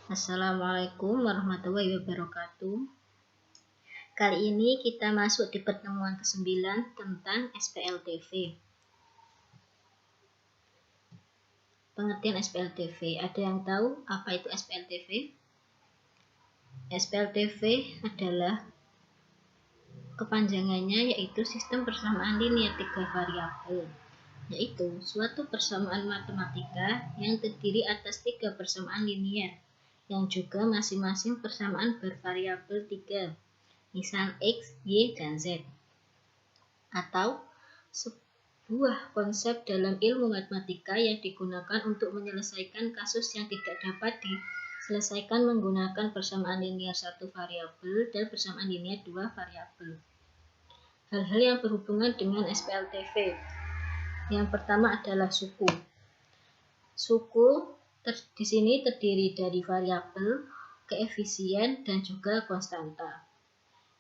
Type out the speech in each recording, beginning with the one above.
Assalamualaikum warahmatullahi wabarakatuh. Kali ini kita masuk di pertemuan ke-9 tentang SPLTV. Pengertian SPLTV. Ada yang tahu apa itu SPLTV? SPLTV adalah kepanjangannya yaitu sistem persamaan linear 3 variabel, yaitu suatu persamaan matematika yang terdiri atas 3 persamaan linear yang juga masing-masing persamaan bervariabel 3, misal X, Y, dan Z. Atau sebuah konsep dalam ilmu matematika yang digunakan untuk menyelesaikan kasus yang tidak dapat diselesaikan menggunakan persamaan linear 1 variabel dan persamaan linear 2 variabel. Hal-hal yang berhubungan dengan SPLTV. Yang pertama adalah suku. Suku di sini terdiri dari variabel, koefisien, dan juga konstanta.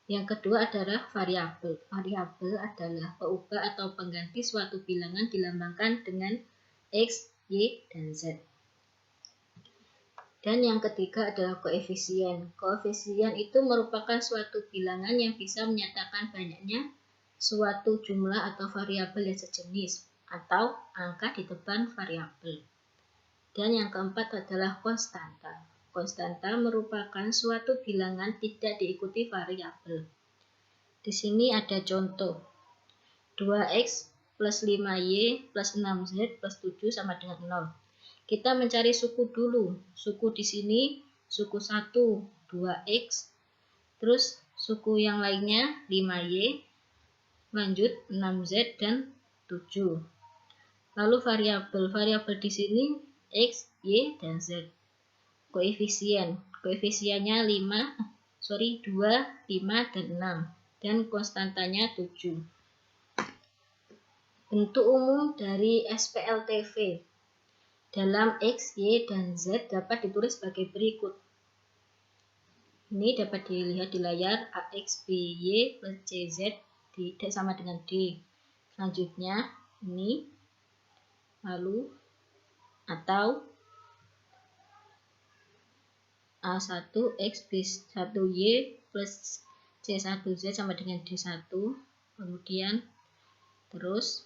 Yang kedua adalah variabel. Variabel adalah peubah atau pengganti suatu bilangan dilambangkan dengan X, Y, dan Z. Dan yang ketiga adalah koefisien. Koefisien itu merupakan suatu bilangan yang bisa menyatakan banyaknya suatu jumlah atau variabel yang sejenis atau angka di depan variabel. Dan yang keempat adalah konstanta. Konstanta merupakan suatu bilangan tidak diikuti variabel. Di sini ada contoh. 2x plus 5y plus 6z plus 7 sama dengan 0. Kita mencari suku dulu. Suku di sini suku 1 2x, terus suku yang lainnya 5y, lanjut 6z dan 7. Lalu variabel di sini X, Y, dan Z. Koefisiennya 2, 5, dan 6. Dan konstantanya 7. Bentuk umum dari SPLTV dalam X, Y, dan Z dapat ditulis sebagai berikut. Ini dapat dilihat di layar AX, BY plus CZ sama dengan D. Selanjutnya ini, lalu atau A1X B1Y plus C1Z sama dengan D1, kemudian terus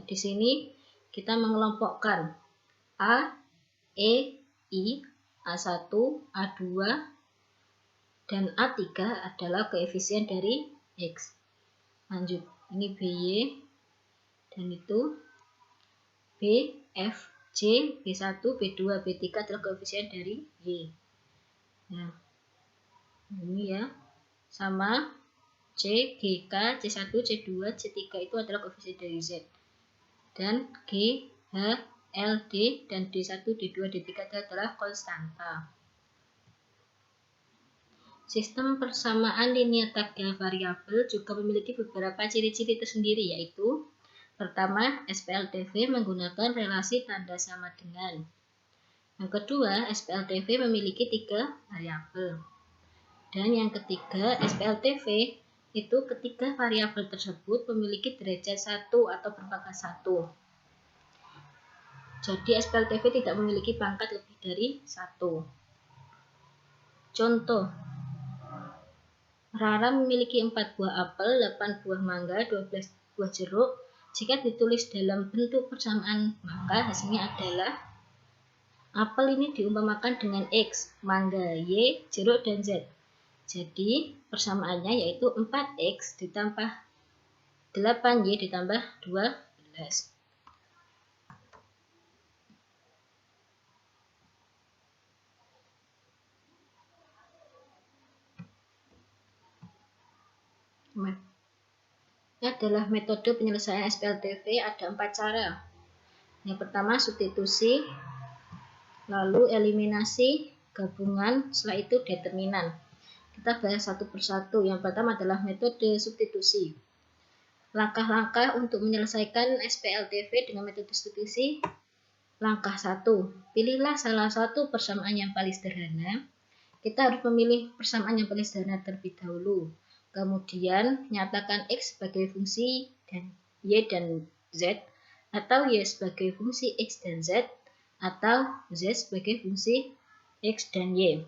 di sini kita mengelompokkan A, E, I, A1, A2, dan A3 adalah koefisien dari X. Lanjut, ini BY, dan itu B, F, J, B1, B2, B3 adalah koefisien dari Y. Nah, ini ya, sama C, G, K, C1, C2, C3 itu adalah koefisien dari Z. Dan G, H, L, D, dan D1, D2, D3 adalah konstanta. Sistem persamaan linear 3 variabel juga memiliki beberapa ciri-ciri tersendiri, yaitu pertama, SPLTV menggunakan relasi tanda sama dengan. Yang kedua, SPLTV memiliki 3 variabel. Dan yang ketiga, SPLTV itu ketiga variabel tersebut memiliki derajat 1 atau berpangkat 1. Jadi SPLTV tidak memiliki pangkat lebih dari 1. Contoh, Rara memiliki 4 buah apel, 8 buah mangga, 12 buah jeruk. Jika ditulis dalam bentuk persamaan, maka hasilnya adalah apel ini diumpamakan dengan X, mangga Y, jeruk, dan Z. Jadi persamaannya yaitu 4X ditambah 8Y ditambah 12. Ini adalah metode penyelesaian SPLTV, ada 4 cara. Yang pertama substitusi, lalu eliminasi, gabungan, setelah itu determinan. Kita bahas satu persatu. Yang pertama adalah metode substitusi. Langkah-langkah untuk menyelesaikan SPLTV dengan metode substitusi. Langkah 1. Pilihlah salah satu persamaan yang paling sederhana. Kita harus memilih persamaan yang paling sederhana terlebih dahulu. Kemudian nyatakan X sebagai fungsi dan Y dan Z, atau Y sebagai fungsi X dan Z, atau Z sebagai fungsi X dan Y.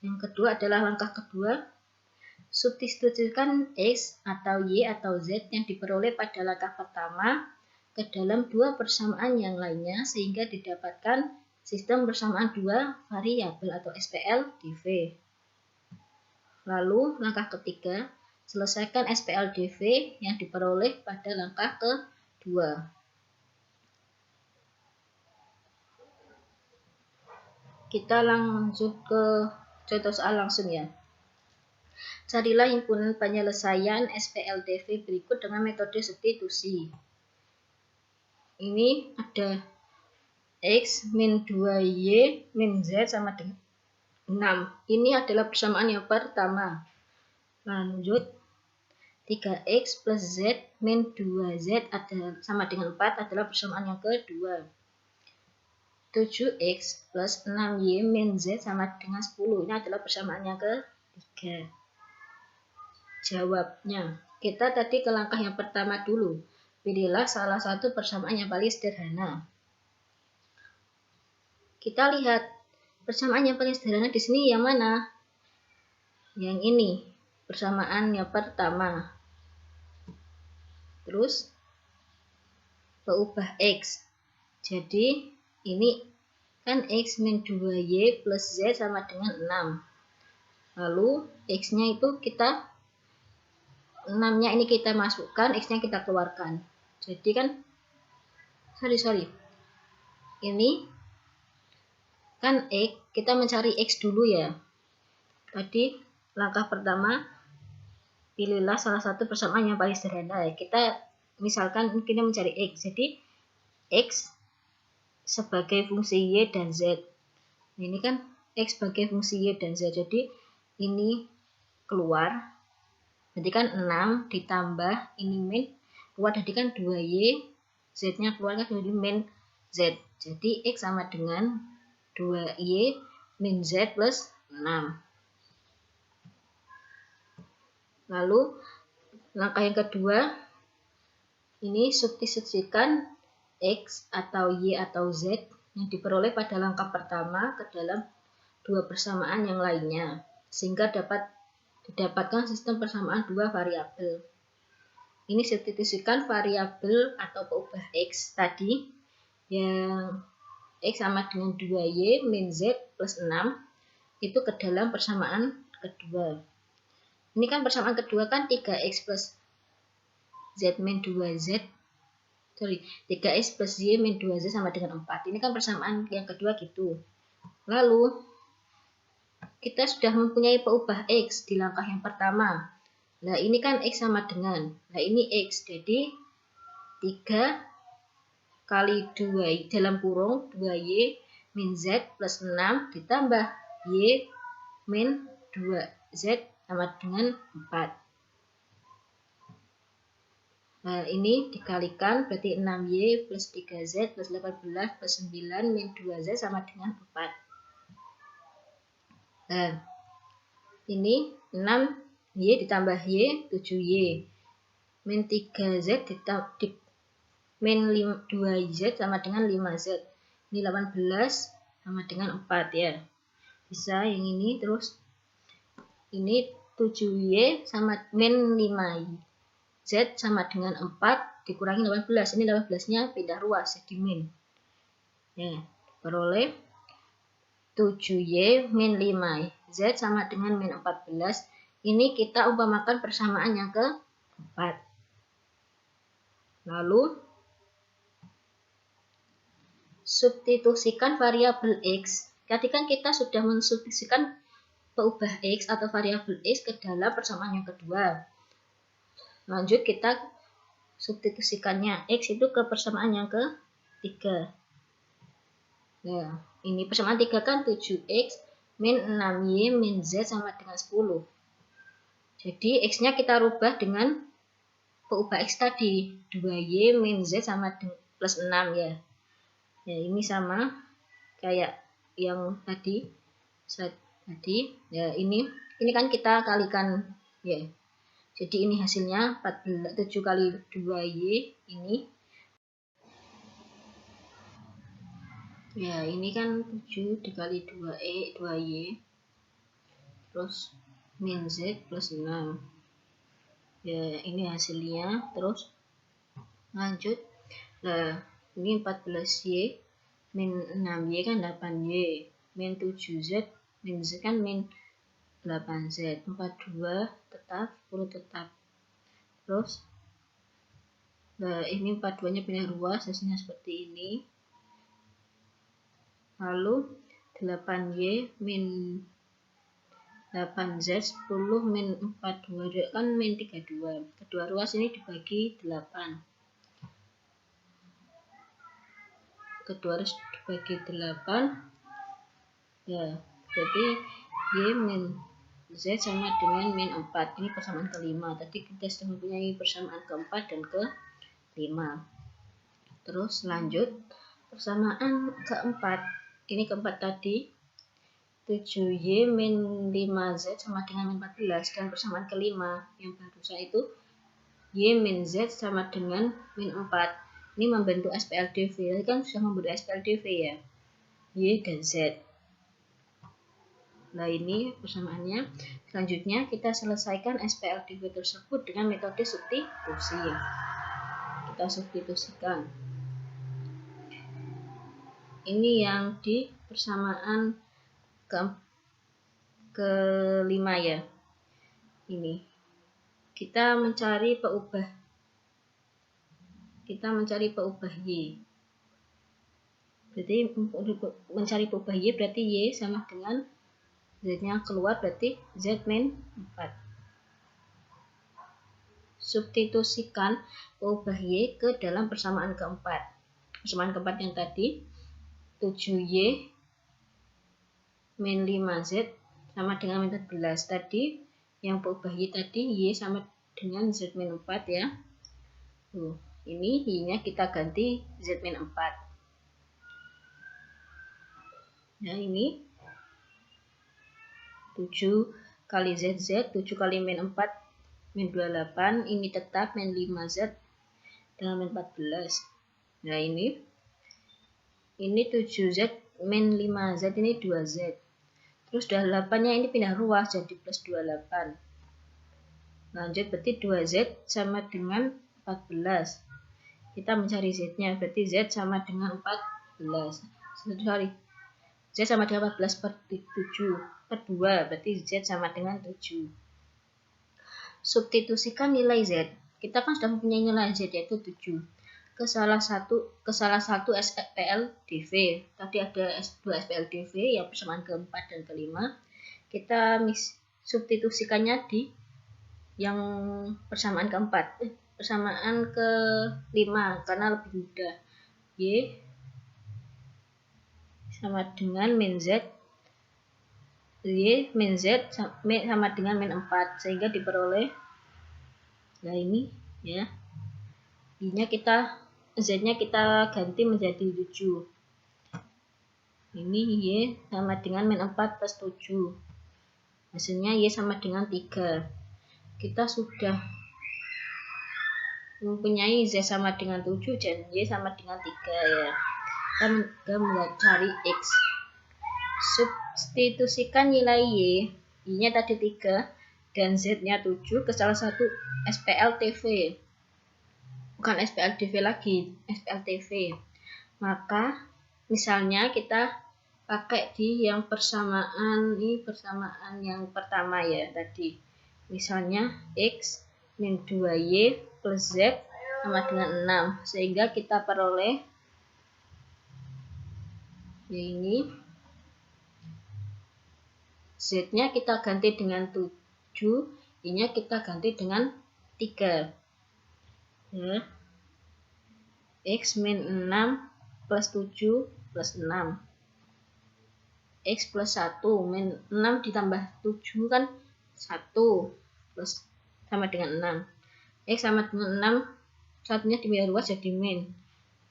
Yang kedua adalah langkah kedua, substitusikan X atau Y atau Z yang diperoleh pada langkah pertama ke dalam dua persamaan yang lainnya sehingga didapatkan sistem persamaan dua variabel atau SPL di V. Lalu langkah ketiga, selesaikan SPL dV yang diperoleh pada langkah kedua. Kita lanjut ke contoh soal langsung ya. Carilah himpunan penyelesaian SPL dV berikut dengan metode substitusi. Ini ada X min 2Y min Z sama dengan 6. Ini adalah persamaan yang pertama. Lanjut, 3X plus Z min 2Z sama dengan 4 adalah persamaan yang kedua. 7X plus 6Y min Z sama dengan 10. Ini adalah persamaan yang ketiga. Jawabnya, kita tadi ke langkah yang pertama dulu. Pilihlah salah satu persamaan yang paling sederhana. Kita lihat persamaan yang paling sederhana di sini yang mana? Yang ini, persamaan yang pertama. Terus berubah X. Jadi ini kan X min 2Y plus Z sama dengan 6. Lalu X-nya itu kita 6-nya ini kita masukkan, X-nya kita keluarkan. Jadi kan ini kan X, kita mencari X dulu ya. Tadi langkah pertama, pilihlah salah satu persamaan yang paling sederhana ya. Kita misalkan kita mencari X. Jadi X sebagai fungsi Y dan Z. Ini kan X sebagai fungsi Y dan Z. Jadi ini keluar. Berarti kan 6 ditambah ini min keluar, jadi kan 2Y, Z-nya keluar kan jadi min Z. Jadi X sama dengan 2Y min Z plus 6. Lalu langkah yang kedua, ini substitusikan X atau Y atau Z yang diperoleh pada langkah pertama ke dalam dua persamaan yang lainnya sehingga dapat didapatkan sistem persamaan dua variabel. Ini substitusikan variabel atau peubah X tadi yang X sama dengan 2Y min Z plus 6 itu ke dalam persamaan kedua. Ini kan persamaan kedua kan 3X plus Z min 2Z 3X plus Y min 2Z sama dengan 4. Ini kan persamaan yang kedua gitu. Lalu kita sudah mempunyai peubah X di langkah yang pertama. Nah ini kan X sama dengan, nah ini X, jadi 3 kali 2 dalam kurung 2Y min Z plus 6 ditambah Y min 2Z sama dengan 4. Nah ini dikalikan berarti 6Y plus 3Z plus 18 plus 9 min 2Z sama dengan 4. Nah ini 6Y ditambah Y 7Y min 3Z min 2Z sama dengan 5Z. Ini 18 sama dengan 4 ya. Bisa yang ini, terus ini 7Y sama min 5Z sama dengan 4 dikurangi 18. Ini 18-nya pindah ruas jadi min. Ya, peroleh 7Y min 5Z sama dengan min 14. Ini kita umpamakan persamaan yang keempat. Lalu substitusikan variabel X. Tadi kan kita sudah mensubstitusikan peubah X atau variabel X ke dalam persamaan yang kedua. Lanjut kita substitusikannya X itu ke persamaan yang ketiga. Nah, ini persamaan 3 kan 7X min 6Y min Z sama dengan 10. Jadi X-nya kita rubah dengan peubah X tadi. 2Y min Z sama dengan plus 6 ya. Ya ini sama kayak yang tadi. Ya ini kan kita kalikan ya. Jadi ini hasilnya 7 kali 2Y ini. Ya, ini kan 7 dikali 2y, terus min z plus 6. Ya, ini hasilnya. Terus lanjut. Nah, ini 14y min 6y kan 8y, min 7z, min z kan min 8z, 42 tetap, 10 tetap. Terus ini 42 nya pindah ruas, hasilnya seperti ini. Lalu 8y min 8z, 10 min 42 kan min 32. Kedua ruas ini dibagi 8. Kedua ruas dibagi 8. Ya, jadi y min z sama dengan min 4. Ini persamaan kelima. Tadi kita sudah mempunyai persamaan keempat dan kelima. Terus lanjut persamaan keempat. Ini keempat tadi. 7y min 5z sama dengan min 14. Dan persamaan kelima yang barusan itu y min z sama dengan min 4. Ini membentuk SPLDV. Tadi kan sudah membentuk SPLDV ya, y dan z. Nah, ini persamaannya. Selanjutnya kita selesaikan SPLDV tersebut dengan metode substitusi. Kita substitusikan. Ini yang di persamaan kelima ya. Ini kita mencari peubah y. Berarti mencari peubah y berarti y sama dengan z-nya keluar, berarti z min 4. Substitusikan peubah y ke dalam persamaan keempat. Persamaan keempat yang tadi 7y min 5z sama dengan min 14. Tadi yang peubah y tadi y sama dengan z min 4 ya. Ini y-nya kita ganti z min 4. Ya, ini 7 kali zz, 7 kali min 4, min 28, ini tetap min 5z dengan min 14. Nah, ini 7z min 5z, ini 2z. Terus 28-nya ini pindah ruas jadi plus 28. Lanjut, berarti 2z sama dengan 14. Kita mencari z-nya, berarti z sama dengan 14. Sorry. Z sama dengan 14 per 7 per 2, berarti Z sama dengan 7. Substitusikan nilai Z. Kita kan sudah mempunyai nilai Z yaitu 7 ke salah satu SPLDV. Tadi ada dua SPLDV yang persamaan keempat dan kelima. Kita substitusikannya di yang persamaan keempat, persamaan kelima karena lebih mudah. Y sama dengan min z, y min z sama dengan min 4, sehingga diperoleh, nah ini ya, y-nya z-nya kita ganti menjadi 7. Ini y sama dengan min 4 plus 7. Hasilnya y sama dengan 3. Kita sudah mempunyai z sama dengan 7 dan y sama dengan 3 ya. Kita mencari x. Substitusikan nilai y-nya tadi 3 dan z-nya 7 ke salah satu SPLTV. Bukan SPLDV lagi, SPLTV. Maka misalnya kita pakai di yang persamaan yang pertama ya tadi. Misalnya x min 2y plus z sama dengan 6, sehingga kita peroleh ini z-nya kita ganti dengan 7, y-nya kita ganti dengan 3 ya. X min 6 plus 7 plus 6, x plus 1 min 6 ditambah 7 kan 1 plus sama dengan 6, x sama dengan 6, satunya dipindah ruas jadi min,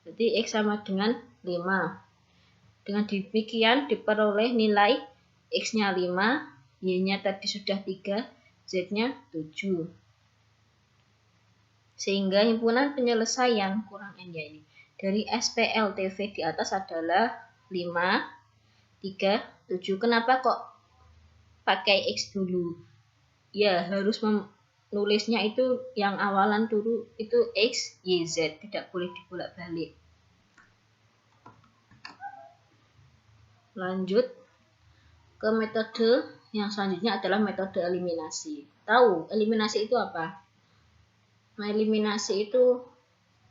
berarti x sama dengan 5. Dengan demikian diperoleh nilai x-nya 5, y-nya tadi sudah 3, z-nya 7. Sehingga himpunan penyelesaian kurang n ya ini dari SPLTV di atas adalah 5, 3, 7. Kenapa kok pakai X dulu? Ya, harus menulisnya itu yang awalan dulu itu X, Y, Z. Tidak boleh dibolak-balik. Lanjut ke metode yang selanjutnya adalah metode eliminasi. Tahu eliminasi itu apa? Nah, eliminasi itu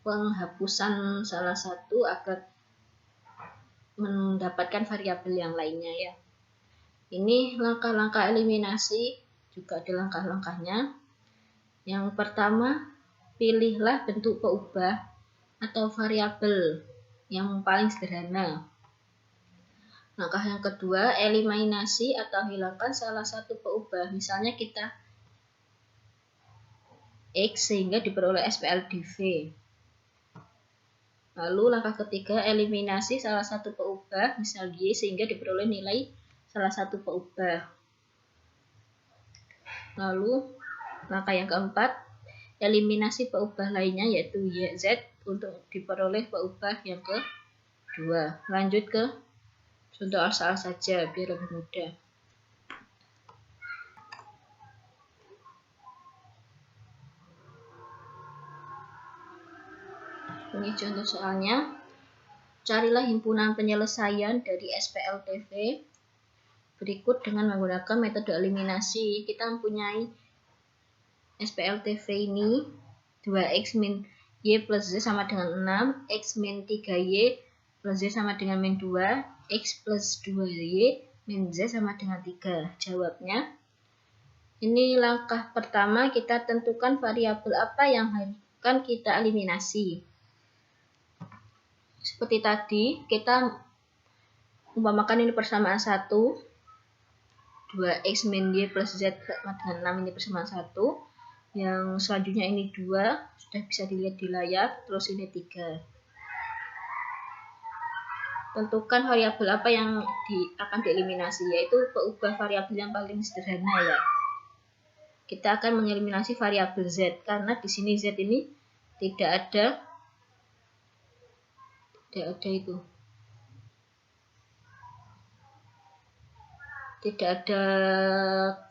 penghapusan salah satu agar mendapatkan variabel yang lainnya ya. Ini langkah-langkah eliminasi juga ada langkah-langkahnya. Yang pertama, pilihlah bentuk peubah atau variabel yang paling sederhana. Langkah yang kedua, eliminasi atau hilangkan salah satu peubah. Misalnya kita X sehingga diperoleh SPLDV. Lalu langkah ketiga, eliminasi salah satu peubah, misal Y sehingga diperoleh nilai salah satu peubah. Lalu langkah yang keempat, eliminasi peubah lainnya yaitu Y, Z untuk diperoleh peubah yang kedua. Lanjut ke contoh asal saja biar lebih mudah. Ini contoh soalnya. Carilah himpunan penyelesaian dari SPLTV berikut dengan menggunakan metode eliminasi. Kita mempunyai SPLTV ini 2x min Y plus Z sama dengan 6, X min 3Y plus Z sama dengan min 2, X plus 2Y min Z sama dengan 3. Jawabnya, ini langkah pertama kita tentukan variabel apa yang akan kita eliminasi. Seperti tadi, kita umpamakan ini persamaan 1, 2x min Y plus Z sama dengan 6 ini persamaan 1. Yang selanjutnya ini 2, sudah bisa dilihat di layar, terus ini 3. Tentukan variabel apa yang akan dieliminasi, yaitu peubah variabel yang paling sederhana ya. Kita akan mengeliminasi variabel Z, karena di sini Z ini tidak ada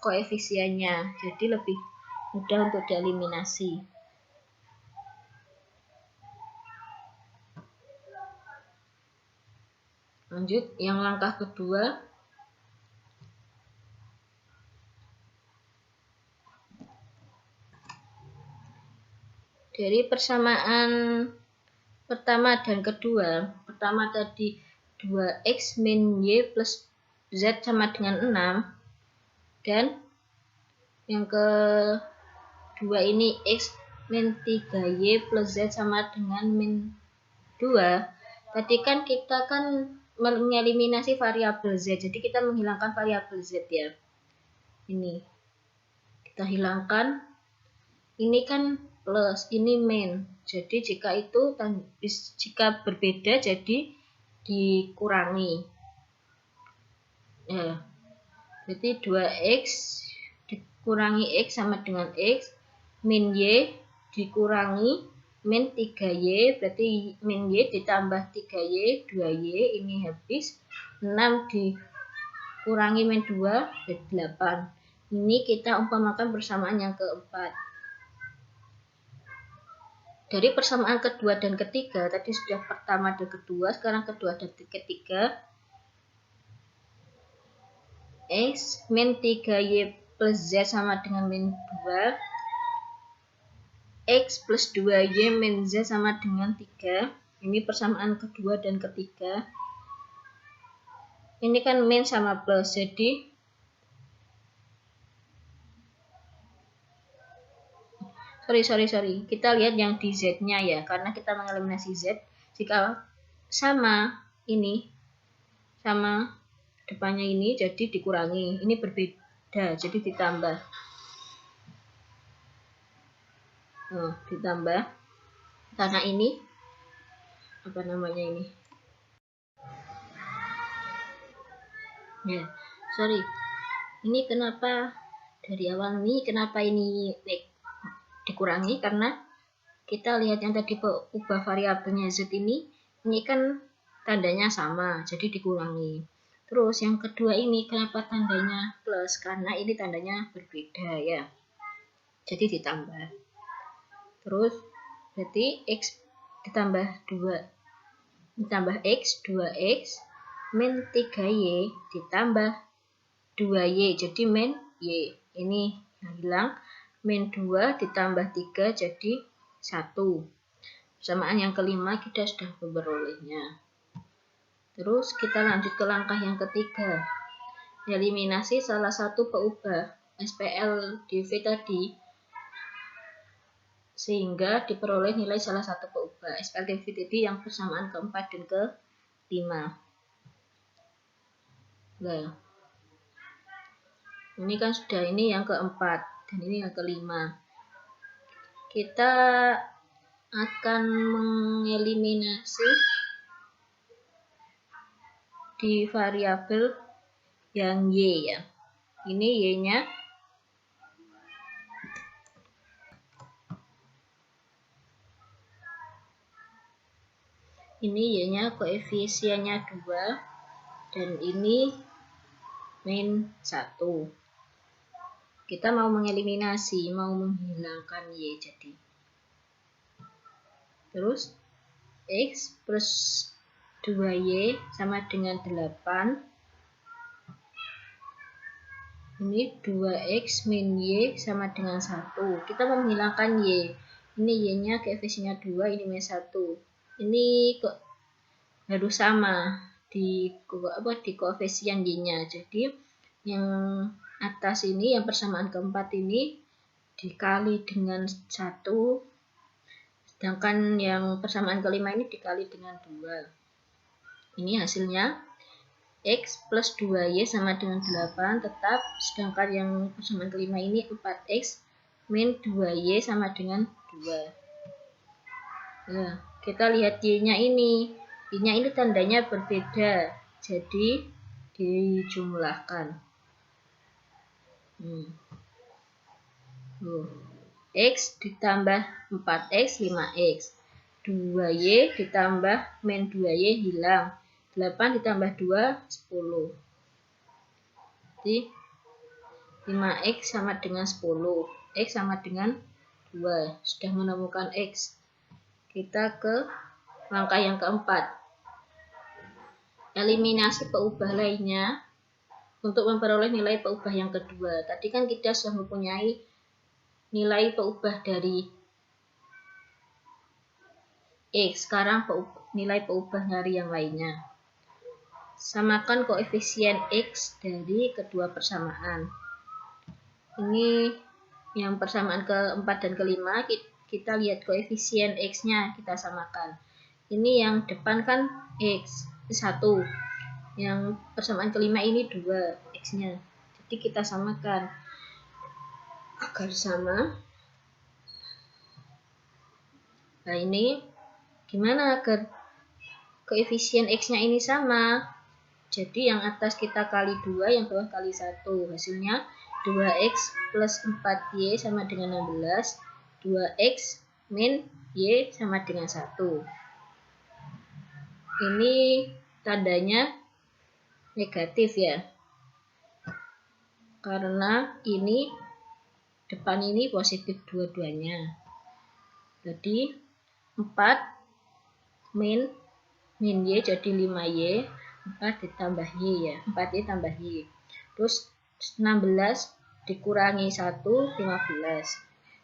koefisiennya, jadi lebih mudah untuk dieliminasi. Lanjut, yang langkah kedua, dari persamaan pertama dan kedua. Pertama tadi 2x min Y plus Z sama dengan 6, dan yang kedua ini X min 3Y plus Z sama dengan min 2. Tadi kan kita mengeliminasi variabel Z, jadi kita menghilangkan variabel Z ya. Ini kita hilangkan, ini kan plus, ini min. Jadi jika berbeda jadi dikurangi. Ya. Berarti 2x dikurangi X sama dengan X, min Y dikurangi min 3Y, berarti min Y ditambah 3Y, 2Y, ini habis. 6 dikurangi min 2, jadi 8. Ini kita umpamakan persamaan yang keempat. Dari persamaan kedua dan ketiga, tadi sudah pertama dan kedua, sekarang kedua dan ketiga. X min 3Y plus Z sama dengan min 2. X plus 2Y min Z sama dengan 3. Ini persamaan kedua dan ketiga. Ini kan min sama plus, jadi sorry. Kita lihat yang di Z-nya ya, karena kita mengeliminasi Z. Jika sama ini, sama depannya ini, jadi dikurangi. Ini berbeda, jadi ditambah. Ditambah. Karena ini, apa namanya ini? Ya, sorry. Ini kenapa dari awal ini, kenapa ini dikurangi, karena kita lihat yang tadi ubah variabelnya Z ini kan tandanya sama, jadi dikurangi. Terus yang kedua ini kenapa tandanya plus? Karena ini tandanya berbeda ya. Jadi ditambah. Terus berarti X ditambah 2 ditambah X 2X min 3Y ditambah 2Y jadi min Y. Ini yang hilang. Min 2 ditambah 3 jadi 1. Persamaan yang kelima kita sudah memperolehnya. Terus kita lanjut ke langkah yang ketiga. Eliminasi salah satu peubah SPL dV tadi sehingga diperoleh nilai salah satu peubah SPL dV tadi yang persamaan keempat dan kelima. Nah, ini kan sudah, ini yang keempat dan ini yang kelima. Kita akan mengeliminasi di variabel yang Y ya. Ini Y-nya koefisiennya 2 dan ini min 1. Kita mau mengeliminasi, mau menghilangkan Y jadi. Terus X plus 2Y sama dengan 8. Ini 2X min Y sama dengan 1. Kita mau menghilangkan Y. Ini Y-nya koefisiennya 2, ini min 1. Ini kok harus sama di koefisien Y-nya. Jadi yang atas ini, yang persamaan keempat ini dikali dengan 1. Sedangkan yang persamaan kelima ini dikali dengan 2. Ini hasilnya X plus 2Y sama dengan 8 tetap, sedangkan yang persamaan kelima ini 4X min 2Y sama dengan 2. Nah, kita lihat Y-nya ini. Y-nya ini tandanya berbeda, jadi dijumlahkan. X ditambah 4X 5X. 2Y ditambah min 2Y hilang. 8 ditambah 2, 10. Jadi 5X sama dengan 10. X sama dengan 2. Sudah menemukan X. Kita ke langkah yang keempat. Eliminasi peubah lainnya untuk memperoleh nilai peubah yang kedua. Tadi kan kita sudah mempunyai nilai peubah dari X. Sekarang nilai peubah dari yang lainnya. Samakan koefisien X dari kedua persamaan. Ini yang persamaan keempat dan kelima, kita lihat koefisien X-nya kita samakan. Ini yang depan kan X 1. Yang persamaan kelima ini 2 X-nya. Jadi kita samakan agar sama. Nah, ini gimana agar koefisien X-nya ini sama? Jadi yang atas kita kali 2, yang bawah kali 1. Hasilnya 2X plus 4Y sama dengan 16. 2X min Y sama dengan 1. Ini tandanya negatif ya. Karena ini depan ini positif dua-duanya. Jadi 4 min Y jadi 5Y. 4 ditambah Y ya, 4Y tambah Y. Terus 16 dikurangi 1, 15.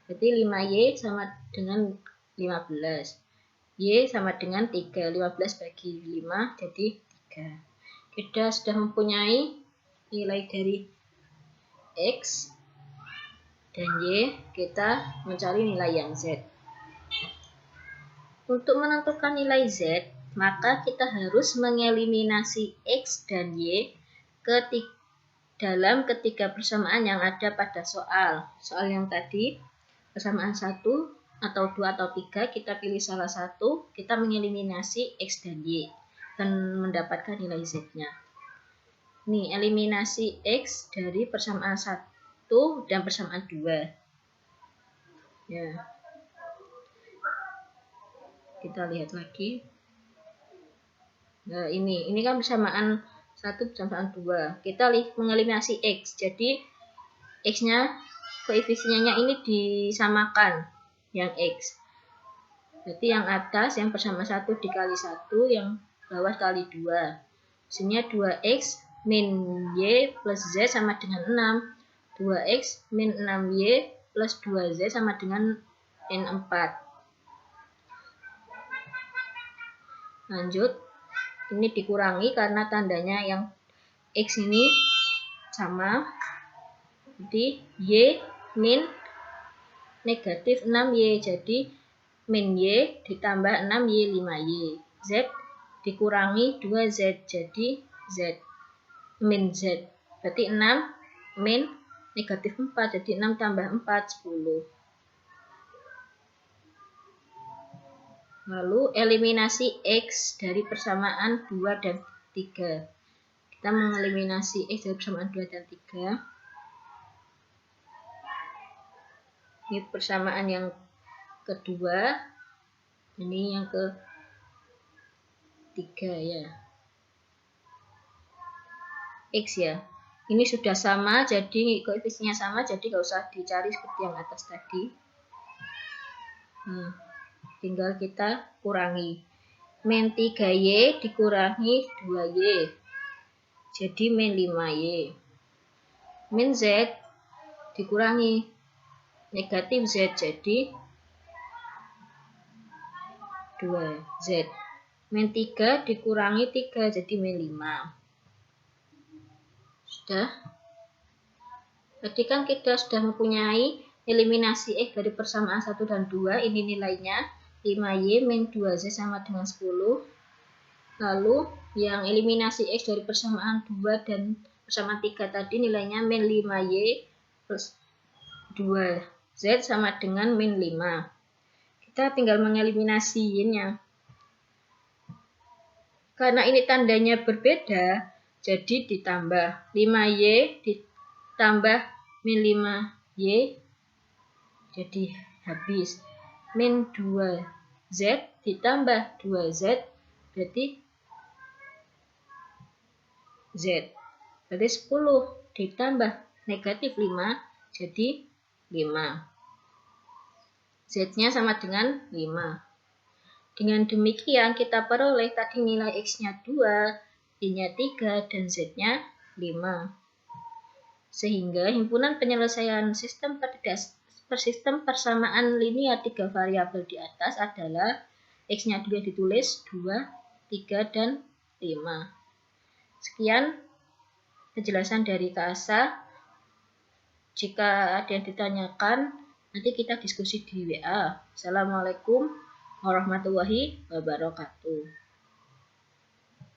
Berarti 5Y sama dengan 15. Y sama dengan 3. 15 bagi 5 jadi 3. Kita sudah mempunyai nilai dari X dan Y. Kita mencari nilai yang Z. Untuk menentukan nilai Z, maka kita harus mengeliminasi X dan Y dalam ketiga persamaan yang ada pada soal. Soal yang tadi, persamaan 1 atau 2 atau 3, kita pilih salah satu, kita mengeliminasi X dan Y dan mendapatkan nilai Z-nya. Nih, eliminasi X dari persamaan 1 dan persamaan 2. Ya. Kita lihat lagi. Nah, ini kan persamaan 1 persamaan 2. Kita mengeliminasi X. Jadi X-nya, koefisiennya ini disamakan yang X. Berarti yang atas yang bersama 1 dikali 1, yang bawah kali 2. Hasilnya 2X min Y plus Z sama dengan 6. 2X min 6Y plus 2Z sama dengan N4. Lanjut, ini dikurangi karena tandanya yang X ini sama. Jadi Y min negatif 6Y. Jadi min Y ditambah 6Y 5Y. Z dikurangi 2Z. Jadi Z min Z. Berarti 6 min negatif 4. Jadi 6 tambah 4, 10. Lalu eliminasi X dari persamaan 2 dan 3. Kita mengeliminasi X dari persamaan 2 dan 3. Ini persamaan yang kedua. Ini yang ketiga ya. X ya. Ini sudah sama, jadi koefisiennya sama, jadi nggak usah dicari seperti yang atas tadi. Nah, tinggal kita kurangi. Min 3Y dikurangi 2Y. Jadi min 5Y. Min Z dikurangi negatif Z. Jadi 2Z. Min 3 dikurangi 3. Jadi min 5. Sudah. Tadi kan kita sudah mempunyai eliminasi X dari persamaan 1 dan 2. Ini nilainya 5Y min 2Z sama dengan 10. Lalu yang eliminasi X dari persamaan 2 dan persamaan 3 tadi nilainya min 5Y plus 2Z sama dengan min 5. Kita tinggal mengeliminasi Y-nya. Karena ini tandanya berbeda, jadi ditambah 5Y ditambah min 5Y, jadi habis. Min 2Z ditambah 2Z, berarti Z. Berarti 10 ditambah negatif 5, jadi 5. Z-nya sama dengan 5. Dengan demikian kita peroleh tadi nilai X-nya 2, Y-nya 3, dan Z-nya 5. Sehingga himpunan penyelesaian sistem persamaan linear 3 variabel di atas adalah X-nya 2 ditulis 2, 3, dan 5. Sekian penjelasan dari Kak Asa. Jika ada yang ditanyakan, nanti kita diskusi di WA. Assalamualaikum warahmatullahi wabarakatuh.